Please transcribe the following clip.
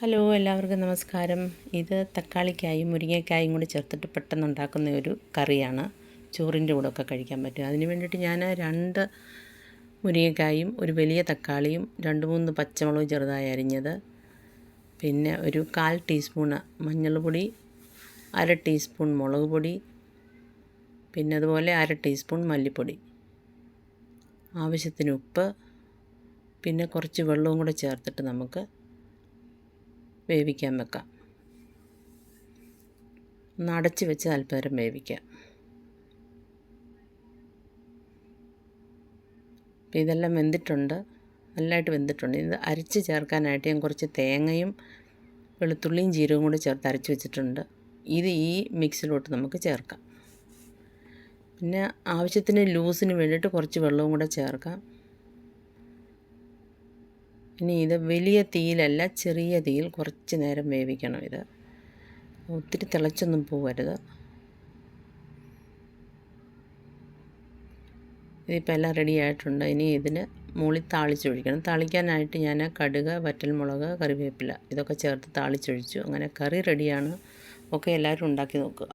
Hello, എല്ലാവർക്കും നമസ്കാരം. ഇത് തക്കാളിക്കായും മുരിങ്ങക്കായും കൂടി ചേർത്തിട്ട് പെട്ടെന്ന് ഉണ്ടാക്കുന്ന ഒരു കറിയാണ്. ചോറിൻ്റെ കൂടെ ഒക്കെ കഴിക്കാൻ പറ്റും. അതിന് വേണ്ടിയിട്ട് ഞാൻ 2 മുരിങ്ങക്കായും ഒരു വലിയ തക്കാളിയും 2-3 പച്ചമുളകും ചെറുതായി അരിഞ്ഞത്, പിന്നെ ഒരു 1/4 ടീസ്പൂൺ മഞ്ഞൾപ്പൊടി, 1/2 ടീസ്പൂൺ മുളക് പൊടി, പിന്നെ അതുപോലെ 1/2 ടീസ്പൂൺ മല്ലിപ്പൊടി, ആവശ്യത്തിന് ഉപ്പ്, പിന്നെ കുറച്ച് വെള്ളവും കൂടെ ചേർത്തിട്ട് നമുക്ക് വേവിക്കാൻ വെക്കാം. ഒന്ന് അടച്ച് വെച്ച് അല്പനേരം വേവിക്കാം. അപ്പോൾ ഇതെല്ലാം വെന്തിട്ടുണ്ട്, നല്ലതായിട്ട് വെന്തിട്ടുണ്ട്. ഇത് അരച്ച് ചേർക്കാനായിട്ട് ഞാൻ കുറച്ച് തേങ്ങയും വെളുത്തുള്ളിയും ജീരകവും കൂടി ചേർത്ത് അരച്ച് വെച്ചിട്ടുണ്ട്. ഇത് ഈ മിക്സിലോട്ട് നമുക്ക് ചേർക്കാം. പിന്നെ ആവശ്യത്തിന് ലൂസിന് വേണ്ടിയിട്ട് കുറച്ച് വെള്ളവും കൂടെ ചേർക്കാം. ഇനി ഇത് വലിയ തീയിലല്ല, ചെറിയ തീയിൽ കുറച്ച് നേരം വേവിക്കണം. ഇത് ഒത്തിരി തിളച്ചൊന്നും പോകരുത്. ഇതിപ്പോൾ എല്ലാം റെഡി ആയിട്ടുണ്ട്. ഇനി ഇതിന് മുകളിൽ താളിച്ചൊഴിക്കണം. താളിക്കാനായിട്ട് ഞാൻ കടുക്, വറ്റൽമുളക്, കറിവേപ്പില ഇതൊക്കെ ചേർത്ത് താളിച്ചൊഴിച്ചു. അങ്ങനെ കറി റെഡിയാണ്. ഒക്കെ എല്ലാവരും ഉണ്ടാക്കി നോക്കുക.